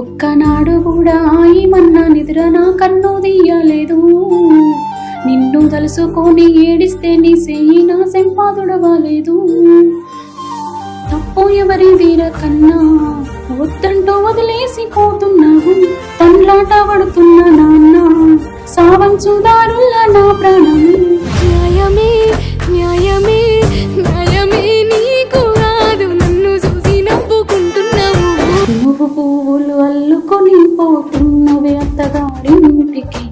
ఒక్కనాడు కూడా ఏమన్నా నిద్ర నా కన్ను తీయలేదు. నిన్ను తలుసుకొని ఏడిస్తే నీ సెయ్యి నా సంపాదుడవాలేదు. తప్పు ఎవరి తీర కన్నా వద్దంటూ వదిలేసి పోతున్నావు. తన్లాట పడుతున్న నాన్న సావంచుదారుల్లా నా ప్రాణం. న్యాయమే న్యాయమే న్యాయమే నీకు కాదు, నన్ను చూసి నవ్వుకుంటున్నావు. నువ్వు పువ్వులు అల్లుకొని పోతున్నవే అత్తగారింటికి,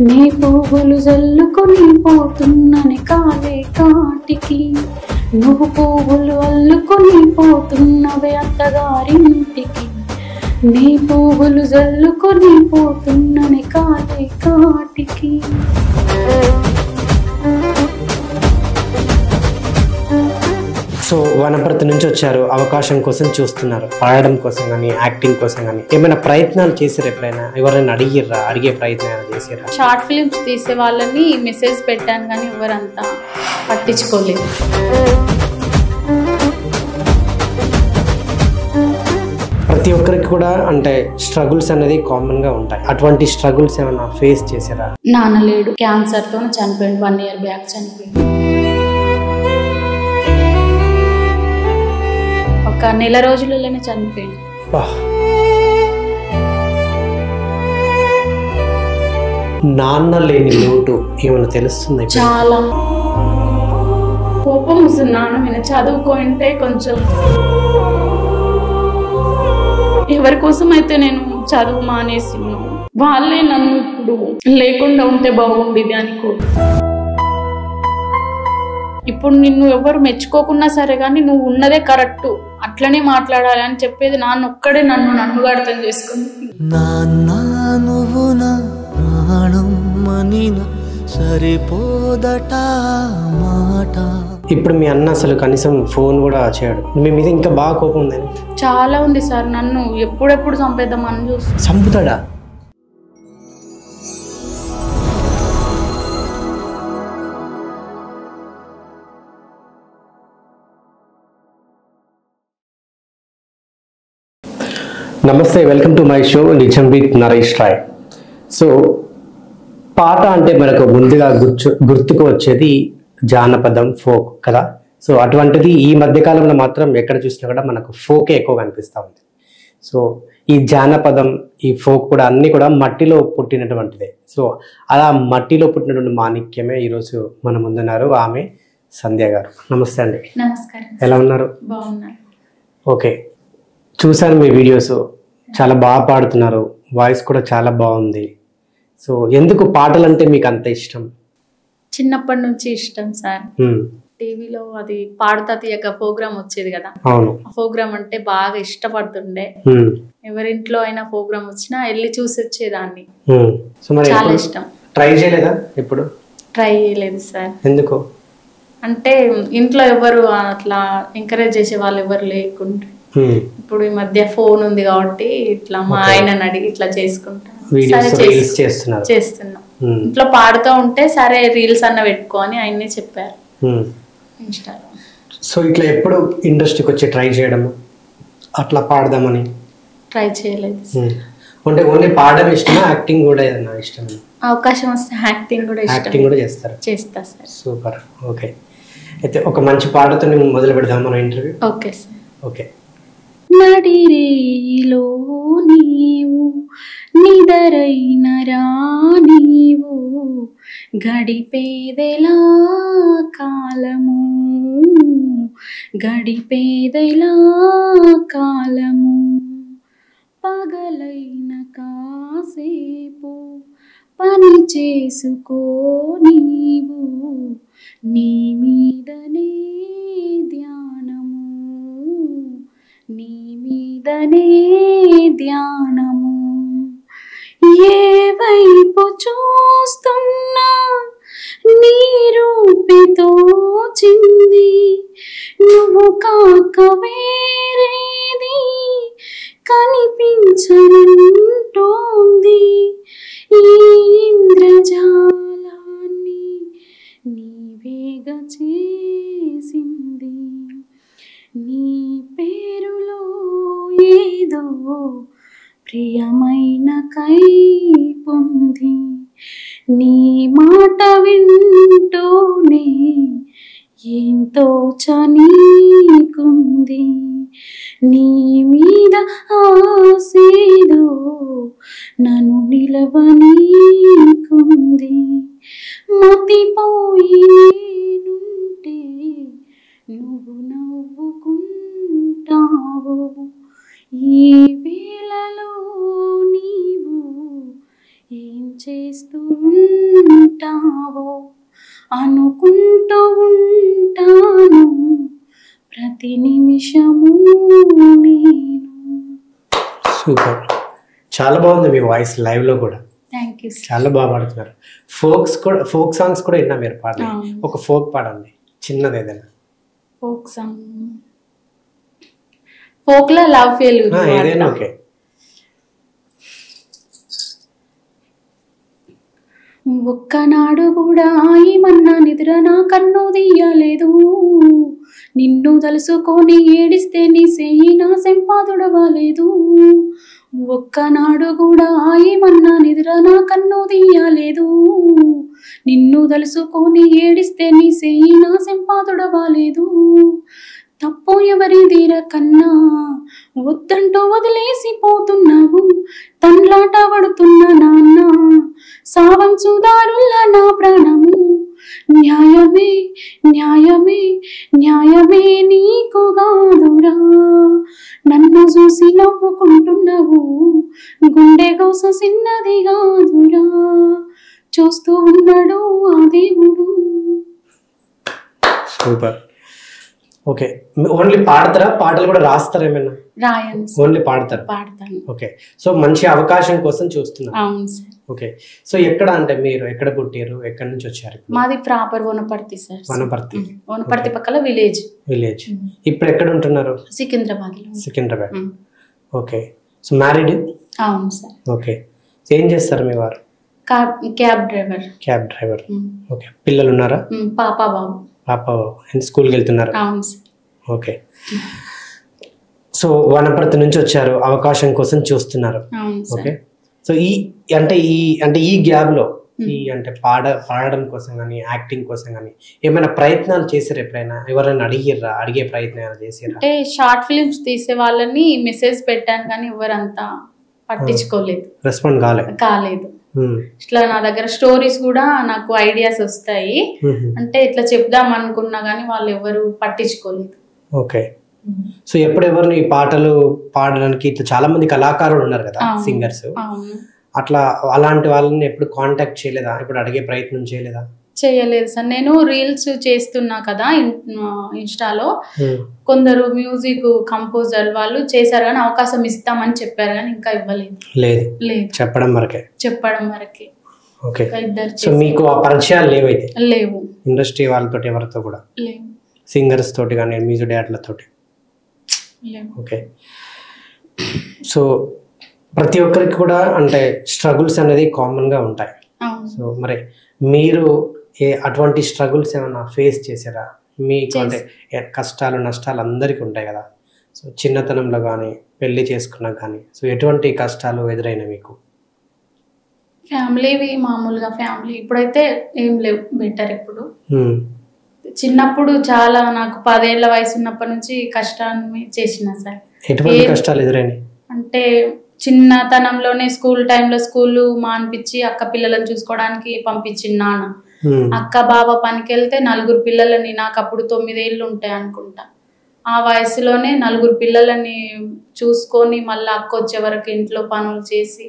నీ పువ్వులు జల్లుకొని పోతున్నని కాలే కాటికి. నువ్వు పువ్వులు అల్లుకొని పోతున్నవే అత్తగారింటికి, నీ పువ్వులు జల్లుకొని పోతున్నని కాలే కాటికి. సో వనపర్తి నుంచి వచ్చారు, అవకాశం కోసం చూస్తున్నారు, పాడడం కోసం కానీ యాక్టింగ్ కోసం కానీ ఏమైనా ప్రయత్నాలు చేసారు? ఎప్పుడైనా ఎవరైనా అడిగే ప్రయత్నం చేసారా? షార్ట్ ఫిల్మ్స్ తీసే వాళ్ళని మెసేజ్ పెట్టాను కానీ ఎవరంతా పట్టించుకోలేదు. ప్రతి ఒక్కరికి కూడా అంటే స్ట్రగుల్స్ అనేది కామన్ గా ఉంటాయి. అటువంటి స్ట్రగుల్స్ ఏమైనా ఫేస్ చేసారా? నాన్న లేడు, క్యాన్సర్ తో చనిపోయింది. 1 year బ్యాక్ చనిపోయింది. ఒక నెల రోజులలోనే చనిపోయింది. నాన్న లేని లోటు ఏమైనా తెలుస్తుంది? చాలా కోపం వస్తుంది నాన్న మీద. చదువుకుంటే కొంచెం ఎవరి కోసం అయితే నేను చదువు మానేసి వాళ్ళే నన్ను ఇప్పుడు లేకుండా ఉంటే బాగుండేది అనుకో. ఇప్పుడు నిన్ను ఎవరు మెచ్చుకోకున్నా సరే కానీ నువ్వు ఉన్నదే కరెక్ట్, అట్లనే మాట్లాడాలి అని చెప్పేది నాన్న ఒక్కడే నన్నుగా అర్థం చేసుకుంది. సరిపోదట మాట. ఇప్పుడు మీ అన్న అసలు కనీసం ఫోన్ కూడా చేయడు. మీ మీద ఇంకా బాగా కోపం ఉందని? చాలా ఉంది సార్. నన్ను ఎప్పుడెప్పుడు చంపేద్దామని చూసి. చంపుతాడా? నమస్తే, వెల్కమ్ టు మై షో నిజం విత్ నరేష్ రాయ్. సో పాట అంటే మనకు ముందుగా గుర్తుకు వచ్చేది జానపదం, ఫోక్ కదా. సో అటువంటిది ఈ మధ్యకాలంలో మాత్రం ఎక్కడ చూసినా కూడా మనకు ఫోకే ఎక్కువ కనిపిస్తూ ఉంది. సో ఈ జానపదం, ఈ ఫోక్ కూడా అన్నీ కూడా మట్టిలో పుట్టినటువంటిదే. సో అలా మట్టిలో పుట్టినటువంటి మాణిక్యమే ఈరోజు మన ముందున్నారు. ఆమె సంధ్య గారు. నమస్తే అండి. నమస్కారం. ఎలా ఉన్నారు? బాగున్నారు. ఓకే, చూసాను మీ వీడియోస్, చాలా బాగా పాడుతున్నారు, వాయిస్ కూడా చాలా బాగుంది. సో ఎందుకు పాటలు అంటే మీకు అంత ఇష్టం? చిన్నప్పటి నుంచి ఇష్టం సార్. టీవీలో అది పాడుతా తీయక ప్రోగ్రామ్ వచ్చేది కదా, ఆ ప్రోగ్రామ్ అంటే బాగా ఇష్టపడుతుండే. ఎవరింట్లో అయినా ప్రోగ్రామ్ వచ్చినా వెళ్ళి చూసి వచ్చేదాన్ని. చాలా ఇష్టం. ట్రై చేయలేదా? ఎప్పుడు ట్రై చేయలేదు సార్. ఎందుకు అంటే ఇంట్లో ఎవరు అట్లా ఎంకరేజ్ చేసే వాళ్ళు ఎవరు లేకుంటే, ఇప్పుడు ఈ మధ్య ఫోన్ ఉంది కాబట్టి ఇట్లా మా ఆయనని అడిగి ఇట్లా చేసుకుంటా చేస్తున్నా. ఇంట్లో పాడుతూ ఉంటే సరే రీల్స్ అన్న పెట్టుకో అని ఆయనే చెప్పారు ఇన్స్టాలో. సో ఇట్లా ఎప్పుడు ఇండస్ట్రీకి వచ్చి ట్రై చేయడం, అట్లా పాడదామని ట్రై చేయలేదు. అంటే ఓన్లీ పాడడం ఇష్టమా, యాక్టింగ్ కూడా ఏదన్నా ఇష్టం? అవకాశం వస్తే యాక్టింగ్ కూడా ఇష్టం. యాక్టింగ్ కూడా చేస్తారు? చేస్తా సార్. సూపర్. ఓకే, అయితే ఒక మంచి పాటతో మొదలు పెడదాం మన ఇంటర్వ్యూ. Okay sir. ఓకే. నడిరేలో నీవు నిదరైన రానీవు, గడిపేదెలా కాలము, గడిపేదెలా కాలము, పగలైన కాసేపు పని చేసుకో నీవు, నీ మీదనే ధ్యానము, నీ మీదనే ధ్యానము. ఏ వైపు చూస్తున్నా నీ రూపితో చింది, నువ్వు కాక వేరేది కనిపించనంటోంది. ఈ ఇంద్రజాలాన్ని నీవేగా చేసింది, నీ పేరులో ఏదో ప్రియమైన కైపుంది నీ మాట వింటూనే ఎంతో చనీకుంది నీ మీద ఆసేదో నన్ను నిలవనీకుంది మతిపోయి నేనుంటే నువ్వు నవ్వుకుంటావు ఈ వేళలో నీవు ఏం చేస్తూ ఉంటావో అనుకుంటూ ఉంటాను ప్రతి నిమిషము నేను. సూపర్, చాలా బాగుంది మీ వాయిస్ లైవ్ లో కూడా. Thank you. చాలా బాగా పాడుతున్నారు. ఫోక్ సాంగ్స్ కూడా విన్నా మీరు పాడండి. ఒక ఫోక్ పాడండి చిన్నది ఏదైనా. ఫోక్ సాంగ్, ఫోక్ లో లవ్ ఫెయిల్యూర్ ఏదైనా ఓకే. ఒక్కనాడు కూడా ఏమన్నా నిద్ర నా కన్ను తీయలేదు నిన్ను తలుసుకొని ఏడిస్తే నీ సెయ్యి నా సెంపాదుడవలేదు ఒక్కనాడు కూడా ఏమన్నా నిద్ర నా కన్ను తీయలేదు నిన్ను తలుసుకొని ఏడిస్తే నీ సెయ్యి నా సెంపాదుడవలేదు తప్పు ఎవరిదిర కన్నా వద్దంటూ వదిలేసిపోతున్నావు తండ్లాట పడుతున్న నాన్న సావంచుదారుల నా ప్రాణము న్యాయమే న్యాయమే న్యాయమే నీకు కాదురా నన్ను చూసి నవ్వుకుంటున్నావు గుండె గోస చిన్నది కాదురా చూస్తూ ఉన్నాడు ఆ దేవుడు. సూపర్. ఓకే, ఓన్లీ పాడతారా, పాటలు కూడా రాస్తారా ఏమైనా? రాయను. ఓన్లీ పాడతారు? పాడతాను. ఓకే, సో మంచి అవకాశం కోసం చూస్తున్నారు. అవును సార్. ఓకే, సో ఎక్కడ అంటే మీరు ఎక్కడ పుట్టారు, ఎక్కడి నుంచి వచ్చారు? మాది ప్రాపర్ వనపర్తి సార్. వనపర్తి. వనపర్తి పక్కల విలేజ్. విలేజ్. ఇప్పుడు ఎక్కడ ఉంటున్నారు? సికింద్రాబాద్ లో. సికింద్రాబాద్. Okay, so married? అవును సార్. ఓకే, ఏం చేస్తారు మీ వారు? Cab driver. Cab driver. Okay, పిల్లలు ఉన్నారా? పాప బాబు. పాప స్కూల్కి వెళ్తున్నారు? అవును సార్. ఓకే, సో వనపర్తి నుంచి వచ్చారు, అవకాశం కోసం చూస్తున్నారు. ఓకే, సో ఈ గ్యాప్ లో ఈ అంటే పాడడం కోసం కానీ యాక్టింగ్ కోసం కానీ ఏమైనా ప్రయత్నాలు చేశారు ఎప్పుడైనా? ఎవరైనా అడిగే ప్రయత్నాలు చేసారా? అంటే షార్ట్ ఫిల్మ్స్ తీసే వాళ్ళని మెసేజ్ పెట్టాను కానీ ఎవరంతా పట్టించుకోలేదు, రెస్పాండ్ కాలేదు. ఇట్లా నా దగ్గర స్టోరీస్ కూడా నాకు ఐడియాస్ వస్తాయి, అంటే ఇట్లా చెప్దాం అనుకున్నా కానీ వాళ్ళు ఎవరు పట్టించుకోలేదు. ఓకే, సో ఎప్పుడెవరిని పాటలు పాడడానికి ఇట్లా చాలా మంది కళాకారులు ఉన్నారు కదా, సింగర్స్, అట్లా అలాంటి వాళ్ళని ఎప్పుడు కాంటాక్ట్ చేయలేదా? ఇప్పుడు అడిగే ప్రయత్నం చేయలేదా? చేయలేదు సార్. నేను రీల్స్ చేస్తున్నా కదా ఇన్స్టాలో, కొందరు మ్యూజిక్ కంపోజర్ వాళ్ళు చేశారు కానీ అవకాశం ఇస్తామని చెప్పారు కానీ ఇంకా ఇవ్వలేదు. లేదు, చెప్పడం వరకే. ఓకే, సో మీకు ఆ పరిచయాలు లేవైతే? లేవు. ఇండస్ట్రీ వాళ్ళతో ఎవరితో కూడా లేవు, సింగర్స్ తోటి కానీ మ్యూజిక్ డైరెక్టర్లతోటి? ఓకే, సో ప్రతి ఒక్కరికి కూడా అంటే స్ట్రగుల్స్ అనేది కామన్ గా ఉంటాయి. సో మరి మీరు అటువంటి స్ట్రగుల్స్ ఏమైనా ఫేస్ చేసారా? మీకు అంటే కష్టాలు నష్టాలు అందరికీ ఉంటాయి కదా, సో చిన్నతనంలో కానీ పెళ్లి చేసుకున్నా కానీ సో ఎటువంటి కష్టాలు ఎదురైనా మీకు? ఫ్యామిలీవి మామూలుగా ఫ్యామిలీ, ఇప్పుడైతే ఏం లేవు, బెటర్. ఇప్పుడు చిన్నప్పుడు చాలా, నాకు 10 ఏళ్ల వయసు ఉన్నప్పటి నుంచి కష్టాన్ని చేసిన సార్. ఎటువంటి కష్టాలు ఎదురైనాయి అంటే చిన్నతనంలోనే స్కూల్ టైంలో స్కూల్ మానిపించి అక్క పిల్లలను చూసుకోవడానికి పంపించింది నాన్న. అక్క బావ పనికి వెళ్తే 4 పిల్లలని, నాకు అప్పుడు 9 ఏళ్ళు ఉంటాయి అనుకుంటా, ఆ వయసులోనే 4 పిల్లలని చూసుకొని మళ్ళీ అక్క వచ్చే వరకు ఇంట్లో పనులు చేసి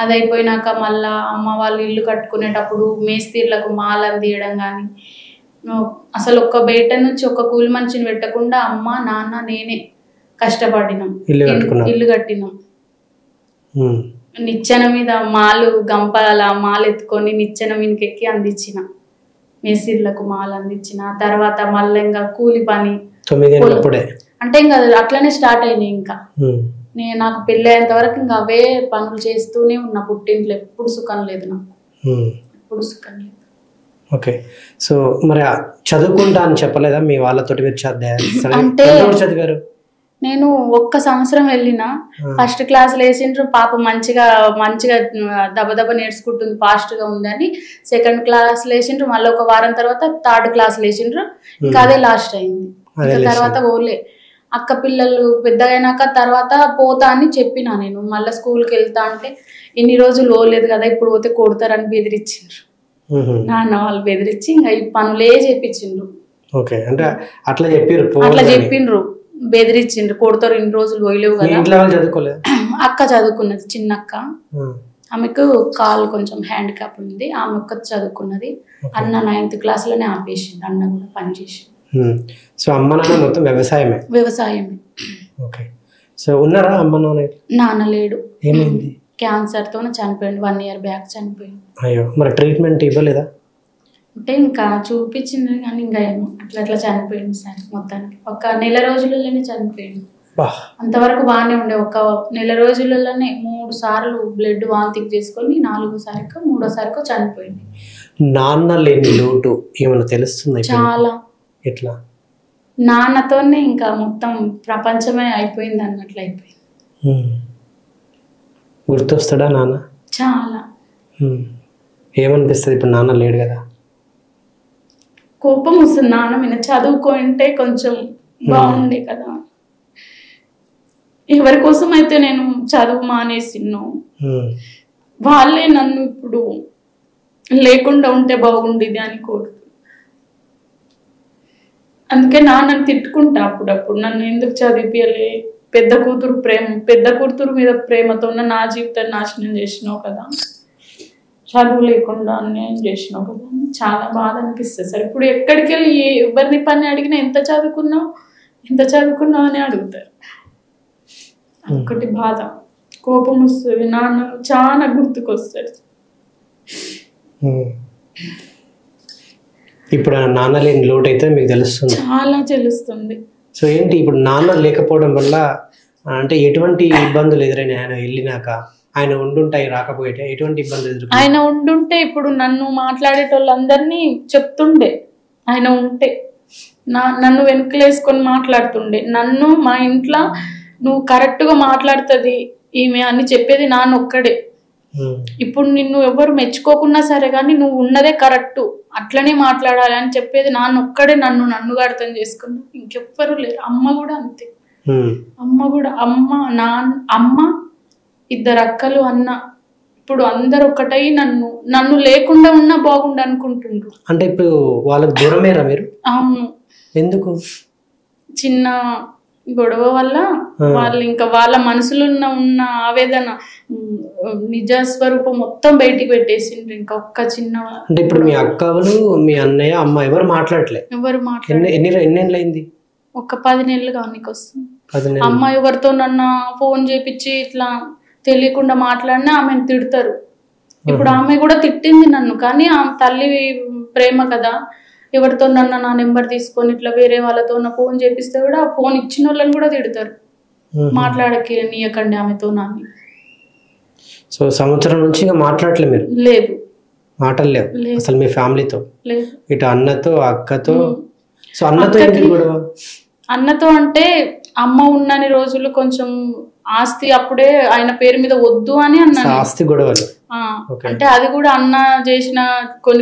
అది అయిపోయినాక మళ్ళా అమ్మ వాళ్ళు ఇల్లు కట్టుకునేటప్పుడు మేస్త్రీలకు మాలను తీయడం కానీ, అసలు ఒక్క బయట నుంచి ఒక కూలి మనిషిని పెట్టకుండా అమ్మ నాన్న నేనే కష్టపడినాం, ఇల్లు కట్టినాం. నిచ్చెన మీద గంపల మాలు ఎత్తుకొని నిచ్చెన మీదకి ఎక్కి అందించిన, మేస్త్రీలకు మాలు అందించిన. తర్వాత మళ్ళీ ఇంకా కూలి పని అంటే ఇంకా అట్లనే స్టార్ట్ అయినాయి. ఇంకా నాకు పెళ్ళి అయ్యేంత వరకు ఇంకా అవే పనులు చేస్తూనే ఉన్నా పుట్టింట్లో. ఎప్పుడు సుఖం లేదు నాకు, ఎప్పుడు సుఖం లేదు. ఓకే, సో మరి చదువుకుంటా అని చెప్పలేదా మీ వాళ్ళతోటి? మీరు చదివారు? నేను ఒక్క సంవత్సరం వెళ్ళిన ఫస్ట్ క్లాస్ వేసిండ్రు, పాప మంచిగా మంచిగా దబదబ నేర్చుకుంటుంది, ఫాస్ట్ గా ఉందని. సెకండ్ క్లాస్ వేసిండ్రు, మళ్ళీ ఒక వారం తర్వాత థర్డ్ క్లాస్ వేసిండ్రు. ఇంకా అదే లాస్ట్ అయింది. ఇంకా తర్వాత పోలే. అక్క పిల్లలు పెద్దగైనాక తర్వాత పోతా అని చెప్పినా నేను. మళ్ళీ స్కూల్కి వెళ్తా అంటే ఇన్ని రోజులు పోలేదు కదా, ఇప్పుడు పోతే కొడతారని బెదిరించిండ్రు. నాన్న వాళ్ళు బెదిరించి ఇంకా ఈ పనులే చేపించిండ్రు. అట్లా చెప్పిండ్రు, బెదిరించిండ్రు, కొడతారు, ఇన్ని రోజులు పోయలేవు కదా. అక్క చదువుకున్నది, చిన్న అక్క. ఆమెకు కాలు కొంచెం హ్యాండిక్యాప్ ఉంది, ఆమె ఒక్క చదువుకున్నది. అన్న 9th క్లాస్ లోనే ఆపేసింది, అన్న కూడా పనిచేసి. సో అమ్మ నాన్న మొత్తం వ్యవసాయమే? వ్యవసాయమే. ఓకే. సో ఉన్నారా అమ్మ నాన్న? నాన్న లేడు, ఏమైంది? క్యాన్సర్ తో చనిపోయింది, 1 year బ్యాక్ చనిపోయింది. అయ్యో, మరి ట్రీట్మెంట్ ఇవ్వలేదా? అంటే ఇంకా చూపించింది కానీ ఇంకా ఏమో అట్లా చనిపోయింది సార్. మొత్తానికి ఒక నెల రోజులలోనే చనిపోయింది. అంతవరకు బాగానే ఉండే, ఒక నెల రోజులలోనే 3 సార్లు బ్లడ్ వాంతింగ్ చేసుకొని 3సారికో చనిపోయింది. నాన్న లేని లోటు ఏమైనా తెలుస్తుంది? చాలా. ఎట్లా? నాన్నతోనే ఇంకా మొత్తం ప్రపంచమే అయిపోయింది అన్నట్లు అయిపోయింది. గుర్తొస్తాడా నాన్న? చాలా. ఏమనిపిస్తుంది ఇప్పుడు నాన్న లేడు కదా? కోపం వస్తుంది నాన్న మీద. చదువుకుంటే కొంచెం బాగుండే కదా. ఎవరి కోసం అయితే నేను చదువు మానేసిన్నో వాళ్ళే నన్ను ఇప్పుడు లేకుండా ఉంటే బాగుండేది అని కోరుతూ. అందుకే నాన్నని తిట్టుకుంటా అప్పుడప్పుడు, నన్ను ఎందుకు చదివించలే, పెద్ద కూతురు మీద ప్రేమతో నా జీవితాన్ని నాశనం చేసినావు కదా, చదువు లేకుండా అన్యాయం చేసినావు కదా, చాలా బాధ అనిపిస్తుంది సార్. ఇప్పుడు ఎక్కడికి వెళ్ళి ఎవరిని పని అడిగినా ఎంత చదువుకున్నావు అని అడుగుతారు. ఒకటి బాధ, కోపం వస్తుంది, నాన్న చాలా గుర్తుకొస్తారు. ఇప్పుడు నాన్న లేని లోటు అయితే మీకు తెలుస్తుంది? చాలా తెలుస్తుంది. సో ఏంటి ఇప్పుడు నాన్న లేకపోవడం వల్ల అంటే ఎటువంటి ఇబ్బందులు ఎదురైనా? ఆయన వెళ్ళినాక ఆయన ఉండుంటాయి రాకపోయేటే ఎటువంటి ఇబ్బందులు ఎదురు? ఆయన ఉండుంటే ఇప్పుడు నన్ను మాట్లాడేటోళ్ళందరినీ చెప్తుండే. ఆయన ఉంటే నన్ను వెనుకలేసుకొని మాట్లాడుతుండే. నన్ను మా ఇంట్లో నువ్వు కరెక్ట్గా మాట్లాడుతుంది ఈమె అని చెప్పేది నాన్న ఒక్కడే. ఇప్పుడు నిన్ను ఎవరు మెచ్చుకోకున్నా సరే కానీ నువ్వు ఉన్నదే కరెక్ట్, అట్లనే మాట్లాడాలి అని చెప్పేది నాన్న ఒక్కడే. నన్నుగా అర్థం చేసుకున్నా, ఇంకెవ్వరు లేరు. అమ్మ కూడా అంతే. అమ్మ 2 అక్కలు, అన్న, ఇప్పుడు అందరు ఒకటై నన్ను లేకుండా ఉన్నా బాగుండు అనుకుంటుండ్రు. అంటే ఇప్పుడు వాళ్ళకి దూరమేరా మీరు? అవును. ఎందుకు? చిన్న గొడవ వల్ల వాళ్ళు ఇంకా వాళ్ళ మనసులో ఉన్న ఆవేదన, నిజ స్వరూపం మొత్తం బయటికి పెట్టేసిండ్రు. ఇంకా ఒక్క చిన్న. అంటే ఇప్పుడు మీ అక్కలు, మీ అన్నయ్య, అమ్మ ఎవరు మాట్లాడలే? ఎన్నేళ్ళు అయింది? ఒక 10 నెలలు కానీ వస్తుంది. అమ్మ ఎవరితో నన్ను ఫోన్ చేపించి ఇట్లా తెలియకుండా మాట్లాడినా ఆమెను తిడతారు. ఇప్పుడు ఆమె కూడా తిట్టింది నన్ను, కానీ ఆమె తల్లి ప్రేమ కదా, ఎవరితో నన్ను నా నెంబర్ తీసుకొని ఇట్లా వేరే వాళ్ళతో ఫోన్ చేపిస్తే కూడా ఆ ఫోన్ ఇచ్చిన వాళ్ళని కూడా తిడతారు, మాట్లాడకి నీయకండి ఆమెతో నాని. సో సంవత్సరం నుంచి మాట్లాడలే మీరు? లేదు, మాటలు లేవు అసలు మీ ఫ్యామిలీతో? లేదు. ఇటు అన్నతో అక్కతో? సో అన్నతో అన్నతో అంటే అమ్మ ఉన్నన్ని రోజులు కొంచెం ఆస్తి అప్పుడే ఆయన పేరు మీద వద్దు అని అన్నాను. ఆస్తి గొడవలు అంటే అది కూడా అన్న చేసిన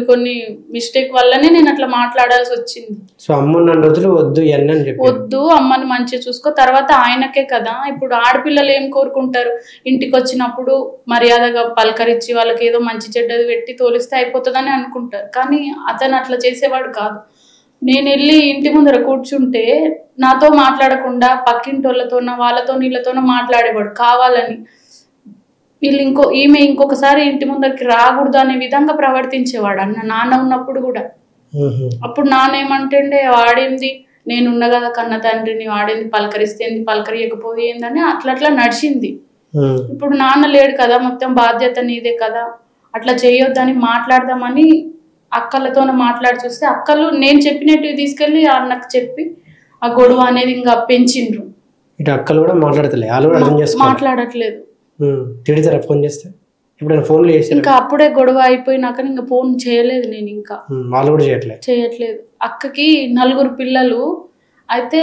కొన్ని మిస్టేక్ వల్లనే నేను అట్లా మాట్లాడాల్సి వచ్చింది. సో అమ్మ ఉన్న రోజులు వద్దు వద్దు, అమ్మని మంచిగా చూసుకో, తర్వాత ఆయనకే కదా. ఇప్పుడు ఆడపిల్లలు ఏం కోరుకుంటారు, ఇంటికి వచ్చినప్పుడు మర్యాదగా పలకరించి వాళ్ళకి ఏదో మంచి చెడ్డది పెట్టి తోలిస్తే అయిపోతుందని అనుకుంటారు. కానీ అతను అట్లా చేసేవాడు కాదు. నేను వెళ్ళి ఇంటి ముందర కూర్చుంటే నాతో మాట్లాడకుండా పక్కింటి వాళ్ళతో వీళ్ళతోనో మాట్లాడేవాడు కావాలని. ఈమె ఇంకొకసారి ఇంటి ముందరికి రాకూడదు అనే విధంగా ప్రవర్తించేవాడు నాన్న ఉన్నప్పుడు కూడా. అప్పుడు నాన్న ఏమంటుండే, వాడేంది నేనున్న కదా కన్న తండ్రిని, వాడేంది పలకరిస్తేంది పలకరియకపోయిందని అట్లా నడిచింది. ఇప్పుడు నాన్న లేడు కదా, మొత్తం బాధ్యత నీదే కదా, అట్లా చేయొద్దని మాట్లాడదామని అక్కలతో మాట్లాడి చూస్తే అక్కలు నేను చెప్పినట్టు తీసుకెళ్లి అన్నకు చెప్పి ఆ గొడవ అనేది ఇంకా పెంచిండ్రు. అక్కలు కూడా మాట్లాడట్లేదు. తిడతారా ఫోన్ చేస్తే? ఇప్పుడు ఫోన్లు చేసి ఇంకా అప్పుడే గొడవ అయిపోయినాక ఇంకా ఫోన్ చేయలేదు నేను. ఇంకా వాళ్ళు కూడా చేయట్లేదు. అక్కకి 4 పిల్లలు, అయితే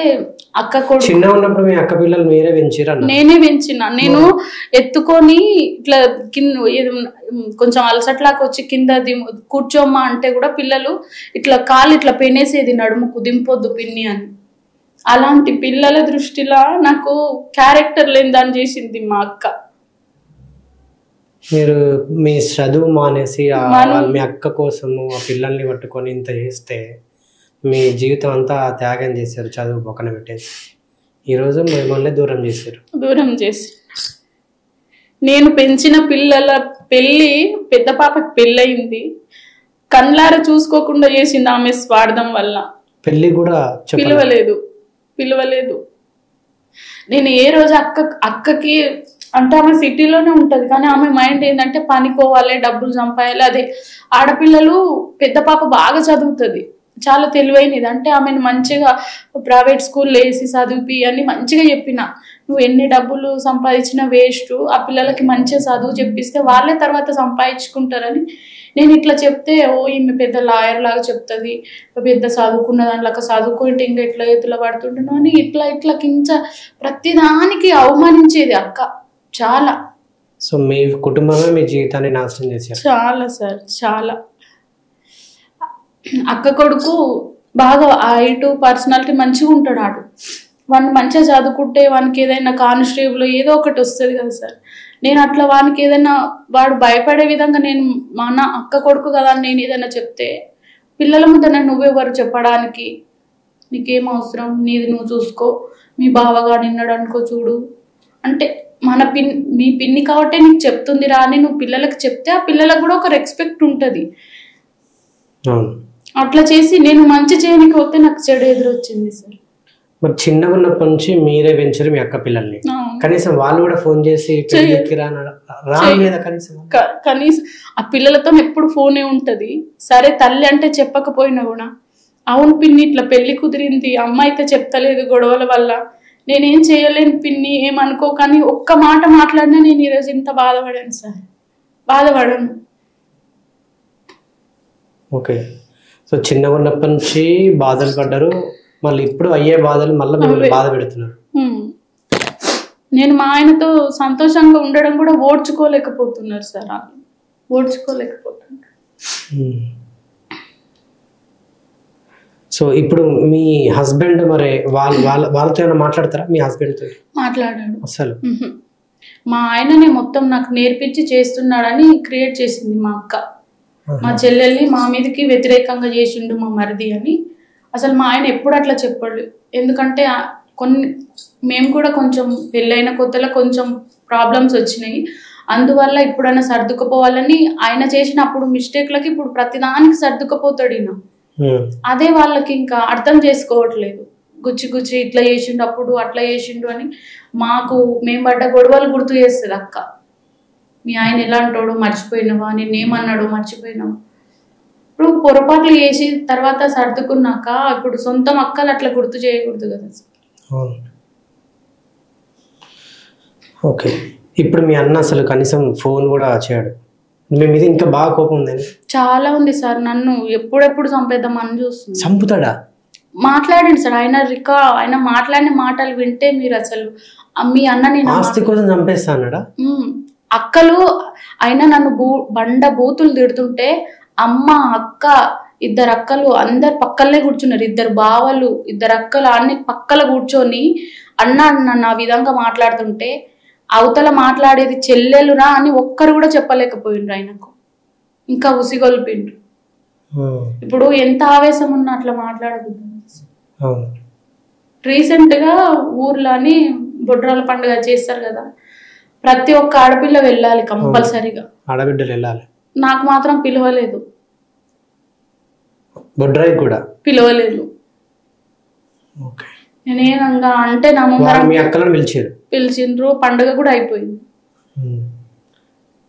అక్క కొడుకు చిన్న ఉన్నప్పుడు మీ అక్క పిల్లలు మీరే పెంచిరా? నేనే పెంచిన. నేను ఎత్తుకొని ఇట్లా కింద కొంచెం అలసట్లాగా వచ్చి కింద కూర్చోమ్మా అంటే కూడా పిల్లలు ఇట్లా కాలు ఇట్లా పెనేసేది, నడుముకు దింపొద్దు పిన్ని అని. అలాంటి పిల్లల దృష్టిలో నాకు క్యారెక్టర్ లేని దాన్ని చేసింది మా అక్క. మీరు మీ చదువు మానేసి మీ అక్క కోసము ఆ పిల్లల్ని పట్టుకొని ఇంత చేస్తే మీ జీవితం అంతా త్యాగం చేశారు, చదువు పక్కన పెట్టేసి. ఈరోజు మిమ్మల్ని దూరం చేసి నేను పెంచిన పిల్లల పెళ్ళి, పెద్ద పాపకి పెళ్ళయింది, కళ్ళారా చూసుకోకుండా చేసింది ఆమె స్వార్థం వల్ల. పెళ్ళి కూడా పిలవలేదు. నేను ఏ రోజు అక్కకి అంటే ఆమె సిటీలోనే ఉంటది కానీ ఆమె మైండ్ ఏంటంటే పనికోవాలి, డబ్బులు సంపాయాలి. అదే ఆడపిల్లలు, పెద్ద పాప బాగా చదువుతుంది, చాలా తెలివైనది. అంటే ఆమెను మంచిగా ప్రైవేట్ స్కూల్లో వేసి చదివి అని మంచిగా చెప్పిన, నువ్వు ఎన్ని డబ్బులు సంపాదించినా వేస్ట్, ఆ పిల్లలకి మంచిగా చదువు చెప్పిస్తే వాళ్ళే తర్వాత సంపాదించుకుంటారని నేను ఇట్లా చెప్తే, ఓ ఈమె పెద్ద లాయర్ లాగా చెప్తుంది, పెద్ద చదువుకున్న దాంట్లో చదువుకుంటే ఇంకా ఎట్లా ఎత్తులో పడుతుంటాను అని ఇట్లా కించ ప్రతిదానికి అవమానించేది అక్క చాలా. సో మీ కుటుంబమే మీ జీవితాన్ని నాశనం చేశారు. చాలా సార్, చాలా. అక్క కొడుకు బాగా హైట్, పర్సనాలిటీ మంచిగా ఉంటాడు. వాడిని మంచిగా చదువుకుంటే వానికి ఏదైనా కానిస్టేబుల్ ఏదో ఒకటి వస్తుంది కదా సార్. నేను అట్లా వానికి ఏదైనా వాడు భయపడే విధంగా నేను మన అక్క కొడుకు కదా నేను ఏదైనా చెప్తే, పిల్లల ముందు నువ్వెవరు చెప్పడానికి, నీకేం అవసరం, నీది నువ్వు చూసుకో, మీ బావగా నిన్నాడు అనుకో చూడు అంటే, మీ పిన్ని కాబట్టి నీకు చెప్తుంది రా అని నువ్వు పిల్లలకు చెప్తే ఆ పిల్లలకు కూడా ఒక రెస్పెక్ట్ ఉంటుంది. అట్లా చేసి నేను మంచి చేయడానికి వస్తే నాకు చెడు ఎదురొచ్చింది సార్. మరి చిన్నగా ఉన్నప్పటి నుంచి మీరే పెంచారు మీ అక్క పిల్లల్ని, కనీసం వాళ్ళు కూడా ఫోన్ చేసి కనీసం ఆ పిల్లలతో ఎప్పుడు ఫోనే ఉంటది. సరే తల్లి అంటే చెప్పకపోయినా కూడా, అవును పిన్ని ఇట్లా పెళ్లి కుదిరింది, అమ్మ అయితే చెప్తలేదు గొడవల వల్ల, నేనేం చేయలేను పిన్ని ఏమనుకో, కానీ ఒక్క మాట మాట్లాడినా నేను ఈరోజు ఇంత బాధపడాను సార్, బాధపడను. ఓకే, సో చిన్నగా ఉన్నప్పటి నుంచి బాధలు పడ్డారు, మళ్ళీ ఇప్పుడు అయ్యే బాధలు మళ్ళీ మిమ్మల్ని బాధ పెడుతున్నారు. నేను మా ఆయనతో సంతోషంగా ఉండడం కూడా ఓడ్చుకోలేకపోతున్నారు సార్, ఓడ్చుకోలేకపోతున్నారు. సో ఇప్పుడు మీ హస్బెండ్ మరి వాళ్ళతో ఏమైనా మాట్లాడతారా? మీ హస్బెండ్ తో మాట్లాడాడు అసలు? మా ఆయననే మొత్తం నాకు నేర్పించి చేస్తున్నాడని క్రియేట్ చేసింది మా అక్క. మా చెల్లెల్ని మా మీదకి వ్యతిరేకంగా చేసిండు మా మరిది అని. అసలు మా ఆయన ఎప్పుడు అట్లా చెప్పాడు. ఎందుకంటే మేము కూడా కొంచెం పెళ్ళైన కొత్తలో కొంచెం ప్రాబ్లమ్స్ వచ్చినాయి, అందువల్ల ఇప్పుడైనా సర్దుకుపోవాలని ఆయన చేసినప్పుడు మిస్టేక్లకి ఇప్పుడు ప్రతిదానికి సర్దుకుపోతాడు ఈయన. అదే వాళ్ళకి ఇంకా అర్థం చేసుకోవట్లేదు. గుచ్చి ఇట్లా చేసిండు, అప్పుడు అట్లా చేసిండు అని మేము పడ్డ గొడవలు గుర్తు చేస్తుంది అక్క. మీ ఆయన ఎలా అంటాడు, మర్చిపోయినావా, నేనేమన్నాడు మర్చిపోయినావా. ఇప్పుడు పొరపాట్లు చేసి తర్వాత సర్దుకున్నాక ఇప్పుడు సొంతం అక్కలు అట్లా గుర్తు చేయకూడదు కదా. ఓకే, ఇప్పుడు మీ అన్న అసలు కనీసం ఫోన్ కూడా చేయడు, మీ మీద ఇంకా బాగా కోపం ఉందని? చాలా ఉంది సార్, నన్ను ఎప్పుడెప్పుడు చంపేద్దామని చూస్తుంది. చంపుతాడా? మాట్లాడండి సార్, ఆయన మాట్లాడిన మాటలు వింటే మీరు అసలు మీ అన్నని ఆస్తి కోసం చంపేస్తాడా? అక్కలు అయినా నన్ను బూతులు తిడుతుంటే అమ్మ అక్క ఇద్దరు అక్కలు అందరు పక్కలనే కూర్చున్నారు, ఇద్దరు బావలు ఇద్దరు అక్కలు అన్ని పక్కల కూర్చొని అన్న ఆ విధంగా మాట్లాడుతుంటే అవతల మాట్లాడేది చెల్లెలురా అని ఒక్కరు కూడా చెప్పలేకపోయిండ్రు ఆయనకు. ఇంకా ఉసిగొల్పిండ్రు. ఇప్పుడు ఎంత ఆవేశం ఉన్నా అట్లా మాట్లాడకూడదు. రీసెంట్ గా ఊర్లోని బొడ్రాల పండుగ చేస్తారు కదా, ప్రతి ఒక్క ఆడపిల్ల వెళ్ళాలి కంపల్సరీగా. ఆడబిడ్డలు వెళ్ళాలి. నాకు మాత్రం పిలవలేదు, బొడ్రాయి కూడా పిలవలేదు. నేనేనంగా అంటే నా ముందర పిలిచిండ్రు, పండుగ కూడా అయిపోయింది.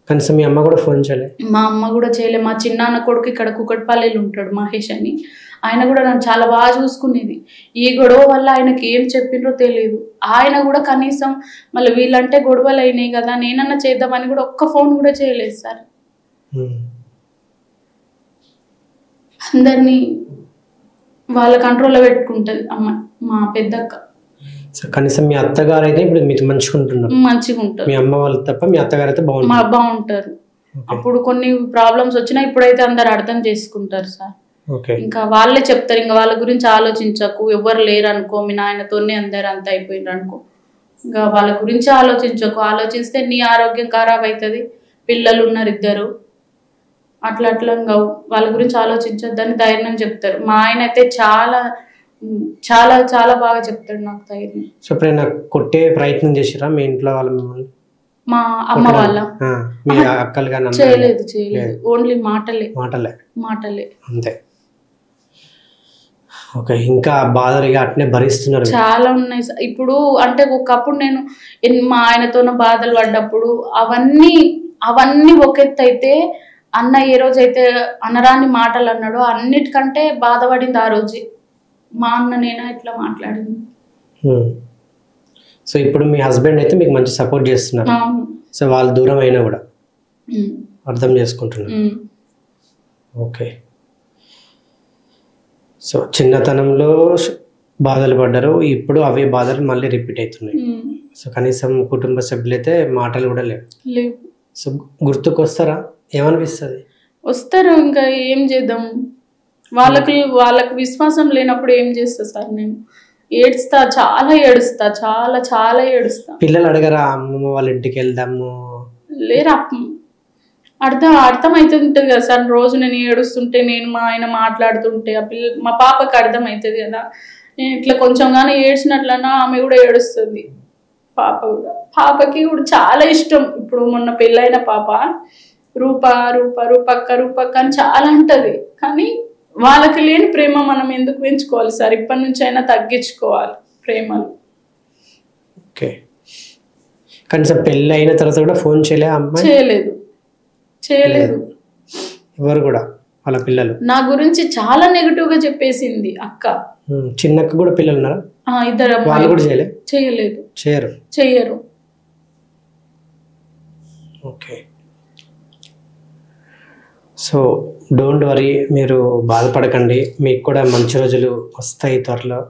కనీసం మీ అమ్మ కూడా ఫోన్ చేయలే? మా అమ్మ కూడా చేయలే. మా చిన్నాన్న కొడుకు ఇక్కడ కుకట్పల్లిలో ఉంటాడు, మహేష్ అని, ఆయన కూడా నన్ను చాలా బాగా చూసుకునేది. ఈ గొడవ వల్ల ఆయనకి ఏం చెప్పిండ్రో తెలియదు. ఆయన కూడా కనీసం మళ్ళీ వీళ్ళంటే గొడవలు అయినాయి కదా నేనన్నా చేద్దామని కూడా ఒక్క ఫోన్ కూడా చేయలేదు సార్. అందరినీ వాళ్ళ కంట్రోల్లో పెట్టుకుంటది అమ్మ, మా పెద్దక్క. సో కనీసం మీ అత్తగారు అయితే ఇప్పుడు మీకు మంచిగా ఉంటున్నారు? మంచిగా ఉంటారు. మీ అమ్మ వాళ్ళు తప్ప మీ అత్తగారు అయితే బాగుంటారు. అప్పుడు కొన్ని ప్రాబ్లమ్స్ వచ్చినా ఇప్పుడైతే అందరు అర్థం చేసుకుంటారు సార్. ఇంకా వాళ్ళే చెప్తారు, ఇంకా వాళ్ళ గురించి ఆలోచించకు, ఎవరు లేరు అనుకో, మీ నాయనతోనే అందరు అంత అయిపోయినారు అనుకో, ఇంకా వాళ్ళ గురించి ఆలోచించకు, ఆలోచిస్తే నీ ఆరోగ్యం ఖరాబ్ అవుతుంది, పిల్లలు ఉన్నారు 2, అట్లా ఇంకా వాళ్ళ గురించి ఆలోచించొద్దని ధైర్యం చెప్తారు. మా ఆయన అయితే చాలా చాలా చాలా బాగా చెప్తాడు నాకు ధైర్యం. సో ఎప్పుడైనా కొట్టే ప్రయత్నం చేసిరా మీ ఇంట్లో వాళ్ళ మిమ్మల్ని? మా అమ్మ వాళ్ళ అక్కలు కానీ? చేయలేదు, ఓన్లీ మాటలే అంతే. ఓకే, ఇంకా బాధలు అట్నే భరిస్తున్నారు? చాలా ఉన్నాయి. ఇప్పుడు అంటే ఒకప్పుడు నేను మా ఆయనతోన బాధలు పడ్డప్పుడు అవన్నీ ఒక ఎత్తు అయితే, అన్న ఏ రోజైతే అనరాని మాటలు అన్నాడో అన్నిటికంటే బాధపడింది ఆ రోజే. మా అన్న నేనా ఇట్లా మాట్లాడింది. సో ఇప్పుడు మీ హస్బెండ్ అయితే మీకు మంచి సపోర్ట్ చేస్తున్నారు. సో వాళ్ళు దూరం అయినా కూడా అర్థం చేసుకుంటున్నారు. ఓకే. సో చిన్నతనంలో బాధలు పడ్డారు, ఇప్పుడు అవే బాధలు మళ్ళీ రిపీట్ అవుతున్నాయి. సో కనీసం కుటుంబ సభ్యులైతే మాటలు కూడా లేవు. సో గుర్తుకొస్తారా? ఏమనిపిస్తుంది? వస్తారు, ఇంకా ఏం చేద్దాం, వాళ్ళకి విశ్వాసం లేనప్పుడు ఏం చేస్తా సార్, నేను ఏడుస్తా, చాలా ఏడుస్తా. పిల్లలు అడగరా అమ్మమ్మ వాళ్ళ ఇంటికి వెళ్దాము? లేరు, అర్థం అవుతుంటది కదా సార్, రోజు నేను ఏడుస్తుంటే, నేను మా ఆయన మాట్లాడుతుంటే మా పాపకి అర్థం అవుతుంది కదా, నేను ఇట్లా కొంచెం కానీ ఏడ్చినట్లన్నా ఆమె కూడా ఏడుస్తుంది. పాపకి కూడా చాలా ఇష్టం. ఇప్పుడు మొన్న పెళ్ళైన పాప రూపక్క అని చాలా అంటది, కానీ వాళ్ళకి లేని ప్రేమ మనం ఎందుకు పెంచుకోవాలి సార్? ఇప్పటి నుంచి అయినా తగ్గించుకోవాలి ప్రేమలు. ఓకే. కనీసం పెళ్ళి అయిన తర్వాత కూడా ఫోన్ చేయలేదు ఎవరు కూడా? వాళ్ళ పిల్లలు నా గురించి చాలా నెగిటివ్ గా చెప్పేసింది అక్క. చిన్నక్క కూడా పిల్లలు ఉన్నారా? 2 వాళ్ళు కూడా చేయరు. ఓకే. సో డోంట్ వరీ, మీరు బాధపడకండి, మీకు కూడా మంచి రోజులు వస్తాయి త్వరలో.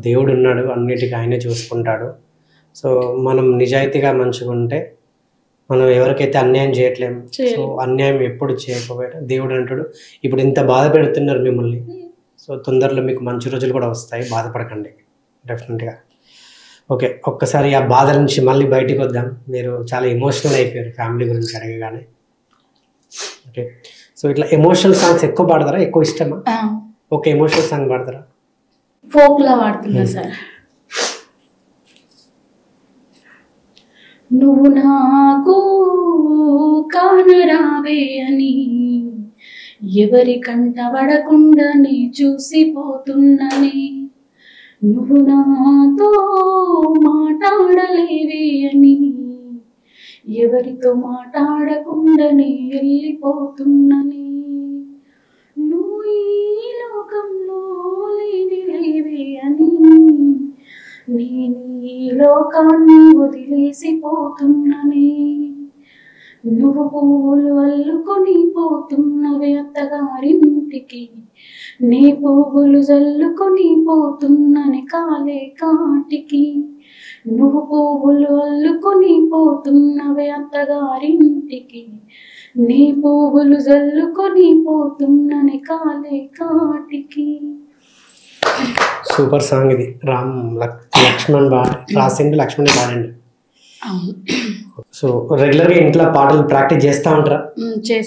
దేవుడు ఉన్నాడు, అన్నిటికీ ఆయనే చూసుకుంటాడు. సో మనం నిజాయితీగా మంచిగా ఉంటే మనం ఎవరికైతే అన్యాయం చేయట్లేము. సో అన్యాయం ఎప్పుడు చేయకపోయినా దేవుడు అంటాడు, ఇప్పుడు ఇంత బాధ పెడుతున్నారు మిమ్మల్ని, సో తొందరలో మీకు మంచి రోజులు కూడా వస్తాయి, బాధపడకండి డెఫినెట్గా. ఓకే, ఒక్కసారి ఆ బాధ నుంచి మళ్ళీ బయటకు వద్దాం. మీరు చాలా ఎమోషనల్ అయిపోయారు ఫ్యామిలీ గురించి అడగగానే. ఓకే, సో ఇట్లా ఎమోషనల్ సాంగ్స్ ఎక్కువ పాడతారా? ఎక్కువ ఇష్టమా? ఓకే, ఎమోషనల్ సాంగ్ పాడతారా? ఫోక్లా పాడుతున్నా సార్. నువ్వు నాకు కానరావే అని ఎవరి కంట పడకుండా నీ చూసిపోతున్ననే, నువ్వు నాతో మాట్లాడలేవే అని ఎవరితో మాట్లాడకుండా నీ వెళ్ళిపోతున్ననే, నువ్వు ఈ లోకంలో లేనిలేవే అని నేను ఈ లోకాన్ని వదిలేసిపోతున్ననే, నువ్వు పువ్వులు అల్లుకొని పోతున్నవే అత్తగారింటికి, నీ పువ్వులు జల్లుకొని పోతున్నని కాలే కాటికి, నువ్వు పువ్వులు అల్లుకొని పోతున్నవే అత్తగారింటికి, నీ పువ్వులు జల్లుకొని పోతున్నని కాలే కాటికి. సూపర్ సాంగ్ ఇది. లక్ష్మణ్ రాసిండు, లక్ష్మణ్ పాడండి. సో రెగ్యులర్ గా ఇంట్లో పాటలు ప్రాక్టీస్ చేస్తా ఉంటారా?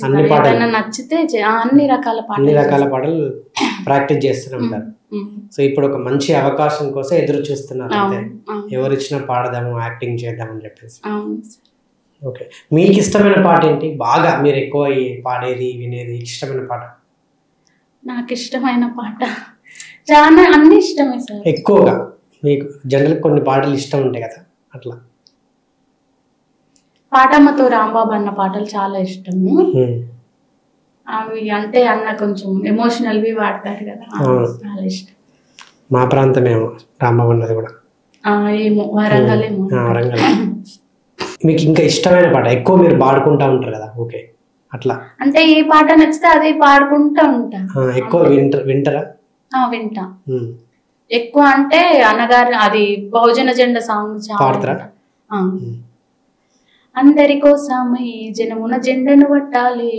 అన్ని పాటలు నచ్చితే అన్ని రకాల పాటలు ప్రాక్టీస్ చేస్తూనే ఉంటారు. సో ఇప్పుడు ఒక మంచి అవకాశం కోసం ఎదురు చూస్తున్నారు అంతే, ఎవరు ఇచ్చినా పాడదాము, యాక్టింగ్ చేద్దామని చెప్పేసి. ఓకే, మీకు ఇష్టమైన పాట ఏంటి? బాగా మీరు ఎక్కువ పాడేది, వినేది ఇష్టమైన పాట? నాకు ఇష్టమైన పాట చాలా అన్ని ఇష్టమే సార్. ఎక్కువగా మీకు జనరల్ కొన్ని పాటలు ఇష్టం ఉంటాయి కదా, అట్లా? పాటమ్మతో రాంబాబు అన్న పాటలు చాలా ఇష్టము. అవి అంటే అన్న కొంచెం ఎమోషనల్వి వాడతారు కదా, చాలా ఇష్టం. మా ప్రాంతమేమో రాంబాబు అన్నది కూడా. ఏమో వరంగల్ ఏమో. వరంగల్. మీకు ఇంకా ఇష్టమైన పాట ఎక్కువ మీరు పాడుకుంటా ఉంటారు కదా? ఓకే, అట్లా అంటే ఏ పాట నచ్చితే అదే పాడుకుంటా ఉంటా. ఎక్కువ వింటరా? వింటా. ఎక్కువ అంటే అన్నగారు అది బహుజన జెండా సాంగ్ చాలా. అందరి కోసమై జనమున జెండను పట్టాలి,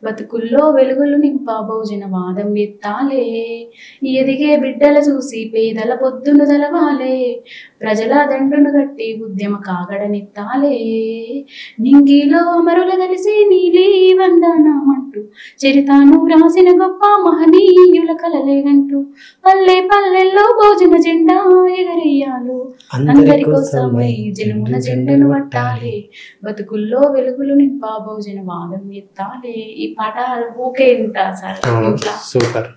బతుకుల్లో వెలుగులు నింప బహుజన వాదం ఎత్తాలే, ఎదిగే బిడ్డల చూసి పేదల పొద్దును తెలవాలే, ప్రజల దండును గట్టి ఉద్యమ కాగడనెత్తాలే, నింగిలో అమరుల కలిసి నీలి వందనమంటూ చరితాను రాసిన గొప్ప మహనీయుల కలలేగంటూ పల్లె పల్లెల్లో భోజన జెండా ఎగరేయాలు, అందరి కోసమై జనమున జెండను పట్టాలి, బతుకుల్లో వెలుగులు నింప భోజన వాదం ఎత్తాలి. ఈ పాట ఓకే ఉంటా sir. Super.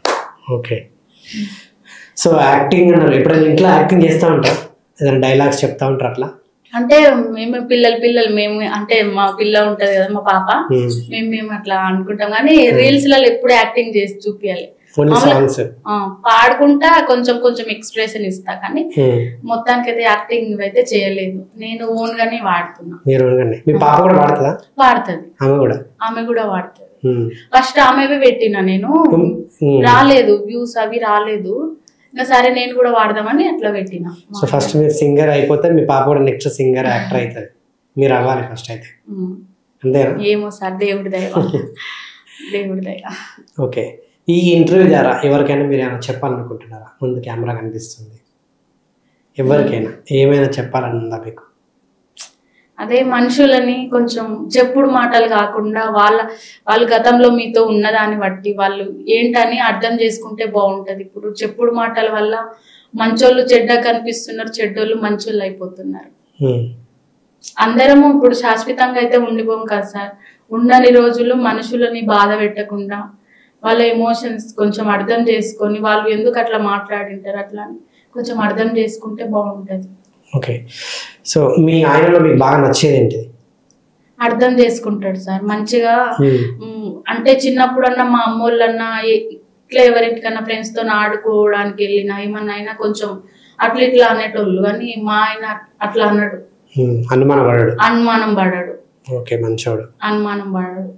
Okay. So acting అన్నారు, ఎప్పుడైనా ఇంట్లో యాక్టింగ్ చేస్తూ ఉంటారు, ఏదైనా డైలాగ్స్ చెప్తా ఉంటారు అట్లా? అంటే మేము పిల్లలు మేము అంటే మా పిల్ల ఉంటది కదా మా పాప, మేము అట్లా అనుకుంటాం కానీ రీల్స్ లలో ఎప్పుడు యాక్టింగ్ చేసి చూపించాలి. పాడుకుంటా కొంచెం కొంచెం ఎక్స్ప్రెషన్ ఇస్తా కానీ మొత్తానికి అయితే యాక్టింగ్ అయితే చేయలేదు. నేను ఓన్ గానే వాడుతున్నా. వాడుతుంది, ఆమె కూడా వాడుతుంది. ఫస్ట్ ఆమెవే పెట్టినా నేను, రాలేదు వ్యూస్ అవి రాలేదు, ఇంకా సరే నేను కూడా వాడదామని అట్లా పెట్టినా. సో ఫస్ట్ మీరు సింగర్ అయిపోతే మీ పాప కూడా నెక్స్ట్ సింగర్ యాక్టర్ అవుతుంది, మీరు అవ్వాలి ఫస్ట్ అయితే. అంతేనా? ఏమో సార్, దేవుడి దయ, దేవుడి దయ. ఓకే. ఈ ఇంటర్వ్యూ ద్వారా ఎవరికైనా మీరు ఏమైనా చెప్పాలనుకుంటున్నారా? ముందు కెమెరా కనిపిస్తుంది, ఎవరికైనా ఏమైనా చెప్పాలని ఉందా మీకు? అదే మనుషులని కొంచెం చెప్పుడు మాటలు కాకుండా వాళ్ళు గతంలో మీతో ఉన్నదాన్ని బట్టి వాళ్ళు ఏంటని అర్థం చేసుకుంటే బాగుంటది. ఇప్పుడు చెప్పుడు మాటల వల్ల మంచోళ్ళు చెడ్డ కనిపిస్తున్నారు, చెడ్డోళ్ళు మంచోళ్ళు అయిపోతున్నారు. అందరము ఇప్పుడు శాశ్వతంగా అయితే ఉండిపోం కదా సార్. ఉన్నన్ని రోజులు మనుషులని బాధ పెట్టకుండా వాళ్ళ ఎమోషన్స్ కొంచెం అర్థం చేసుకొని వాళ్ళు ఎందుకు అట్లా మాట్లాడింటారు అట్లా కొంచెం అర్థం చేసుకుంటే బాగుంటది. ఓకే. సో మీ ఆయనలో మీకు బాగా నచ్చేది ఏంటిది? అర్థం చేసుకుంటాడు సార్ మంచిగా. అంటే చిన్నప్పుడన్నా మా అమ్మోళ్ళన్నా ఇట్లా ఎవరింటికన్నా ఫ్రెండ్స్ తో ఆడుకోవడానికి వెళ్ళినా ఏమన్నా అయినా కొంచెం అట్లా ఇట్లా అనేటోళ్ళు, కానీ మా ఆయన అట్లా అన్నాడు. అనుమానం పడాడు. ఓకే, మంచోడు. అనుమానం పడాడు.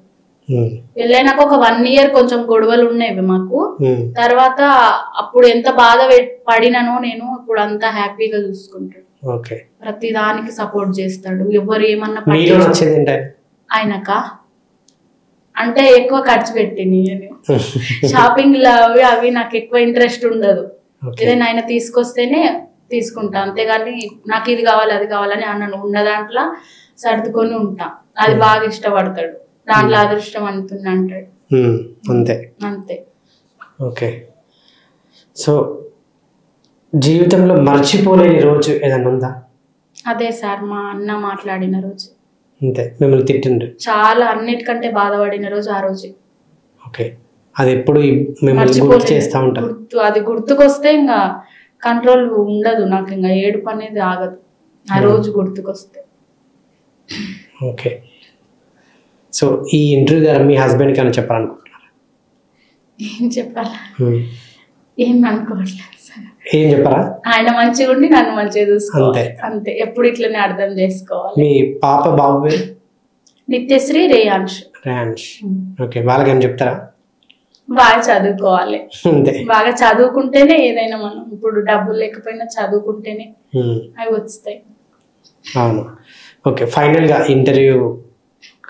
వెళ్ళినాక ఒక 1 year కొంచెం గొడవలు ఉన్నాయి మాకు. తర్వాత అప్పుడు ఎంత బాధ పడినానో నేను ఇప్పుడు అంతా హ్యాపీగా చూసుకుంటాడు. ప్రతి దానికి సపోర్ట్ చేస్తాడు. ఎవరు ఏమన్నా ఆయనక అంటే ఎక్కువ ఖర్చు పెట్టింది షాపింగ్ అవి నాకు ఎక్కువ ఇంట్రెస్ట్ ఉండదు. ఏదైనా ఆయన తీసుకొస్తేనే తీసుకుంటా, అంతేగాని నాకు ఇది కావాలి అది కావాలని అన్నాను ఉన్న దాంట్లో సర్దుకొని ఉంటా. అది బాగా ఇష్టపడతాడు, దాంట్లో అదృష్టం అంటుంది అంటాడు. అంతే అంతే. ఓకే. సో జీవితంలో మర్చిపోలేని రోజు ఏదైనా ఉందా? అదే సార్, మా అన్న మాట్లాడిన రోజు. అంతే, మిమ్మల్ని తిట్టిండు చాలా, అన్నిటికంటే బాధపడిన రోజు ఆ రోజు. ఓకే. అది ఎప్పుడు మిమ్మల్ని గుర్తు చేస్తూ ఉంటారు? అది గుర్తుకొస్తే ఇంకా కంట్రోల్ ఉండదు నాకు, ఇంకా ఏడుపు అనేది ఆగదు ఆ రోజు గుర్తుకొస్తే. ఓకే. సో ఈ ఇంటర్వ్యూ ద్వారా మీ హస్బెండ్కి ఏమైనా చెప్పాలనుకుంటున్నారా? ఏం చెప్పాలా, ఏం అనుకోవట్లేదు సార్. ఏం చెప్పరా? ఆయన మంచిగా ఉండి నన్ను మంచిగా చూసుకోవాలి అంతే. ఎప్పుడు ఇట్లనే అర్థం చేసుకోవాలి. మీ పాప బాబు నిత్యశ్రీ, రేయాన్ష్. ఓకే. వాళ్ళకి ఏం చెప్తారా? బాగా చదువుకోవాలి, బాగా చదువుకుంటేనే ఏదైనా, మనం ఇప్పుడు డబ్బులు లేకపోయినా చదువుకుంటేనే అవి వస్తాయి. అవును. ఓకే. ఫైనల్ గా ఇంటర్వ్యూ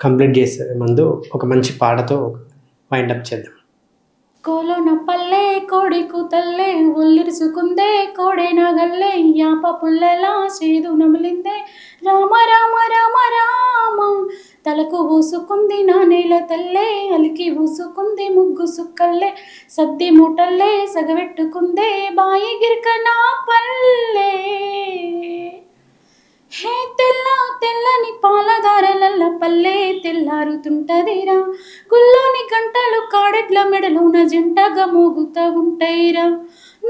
కంప్లీట్ చేసే ముందు ఒక మంచి పాటతో వైండప్ చేద్దాం. కోలోన పల్లె కోడి కూతల్లే ఒల్లిరుసుకుందే కోడే నాగల్లే యాప పుల్లెలా సేదు నమిలిందే రామ రామ రామ రామ తలకు ఊసుకుంది నా నేల తల్లే అలికి ఊసుకుంది ముగ్గు సుక్కల్లే సద్ది మూటల్లే సగబెట్టుకుందే బాయి గిరిక నా పల్లె హే తెల్ల తెల్లని పాలదారలల్ల పల్లె తెల్లారుతుంటదిరా గుల్లోని గంటలు కాడెట్ల మెడలోన జంటగా మోగుతూ ఉంటాయిరా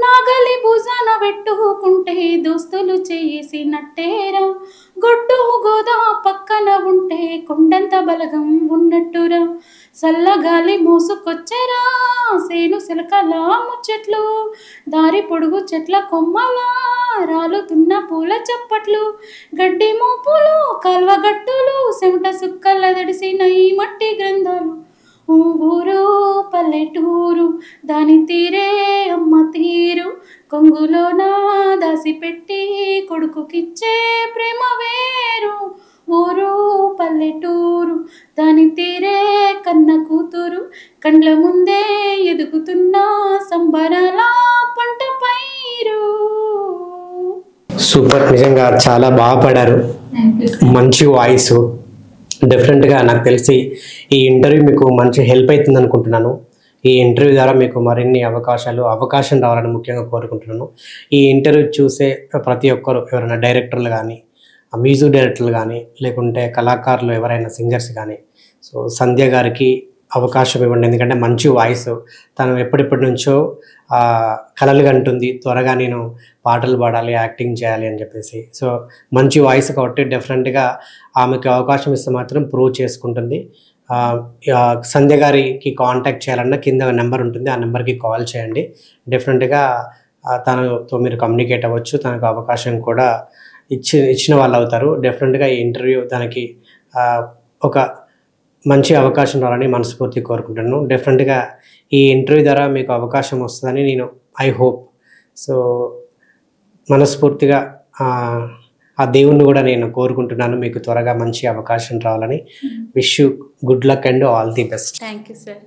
నాగలి భుజాన పెట్టుకుంటే దోస్తులు చేసినట్టేరా గొడ్డు గోదా పక్కన ఉంటే కొండంత బలగం ఉన్నట్టురా చల్లగాలి మోసుకొచ్చేరా సేను సిలకలా ముచ్చట్లు దారి పొడుగు చెట్ల కొమ్మలా రాలుతున్న పూల చప్పట్లు గడ్డి మోపులు కాల్వగట్టులు చెమట సుక్కల దడిసిన ఈ మట్టి గ్రంథాలు ఊరు పల్లెటూరు దాని తీరే అమ్మ తీరు కొంగులోన దాసిపెట్టి కొడుకుకిచ్చే ప్రేమ వేరు. ఊరు పల్లెటూరు దాని తీరే కన్న కూతురు కండ్ల ముందే ఎదుగుతున్న సంబరాల పంట పైరు. సూపర్, నిజంగా చాలా బాగా పాడారు, మంచి వాయిస్. డెఫినెట్గా నాకు తెలిసి ఈ ఇంటర్వ్యూ మీకు మంచి హెల్ప్ అవుతుంది అనుకుంటున్నాను. ఈ ఇంటర్వ్యూ ద్వారా మీకు మరిన్ని అవకాశం రావాలని ముఖ్యంగా కోరుకుంటున్నాను. ఈ ఇంటర్వ్యూ చూసే ప్రతి ఒక్కరు, ఎవరైనా డైరెక్టర్లు కానీ, మ్యూజిక్ డైరెక్టర్లు కానీ, లేకుంటే కళాకారులు ఎవరైనా సింగర్స్ కానీ, సో సంధ్య గారికి అవకాశం ఇవ్వండి. ఎందుకంటే మంచి వాయిస్, తను ఎప్పటిప్పటి నుంచో కలలు కంటుంది త్వరగా నేను పాటలు పాడాలి, యాక్టింగ్ చేయాలి అని చెప్పేసి. సో మంచి వాయిస్ కాబట్టి డెఫినెట్గా ఆమెకు అవకాశం ఇస్తే మాత్రం ప్రూవ్ చేసుకుంటుంది. సంధ్య గారికి కాంటాక్ట్ చేయాలన్నా కింద నెంబర్ ఉంటుంది, ఆ నెంబర్కి కాల్ చేయండి. డెఫినెట్గా తనతో మీరు కమ్యూనికేట్ అవ్వచ్చు, తనకు అవకాశం కూడా ఇచ్చిన వాళ్ళు అవుతారు. డెఫినెట్గా ఈ ఇంటర్వ్యూ తనకి ఒక మంచి అవకాశం రావాలని మనస్ఫూర్తిగా కోరుకుంటున్నాను. డెఫినెట్గా ఈ ఇంటర్వ్యూ ద్వారా మీకు అవకాశం వస్తుందని నేను ఐ హోప్. సో మనస్ఫూర్తిగా ఆ దేవుణ్ణి కూడా నేను కోరుకుంటున్నాను మీకు త్వరగా మంచి అవకాశం రావాలని. Wish you good luck and all the best. Thank you sir.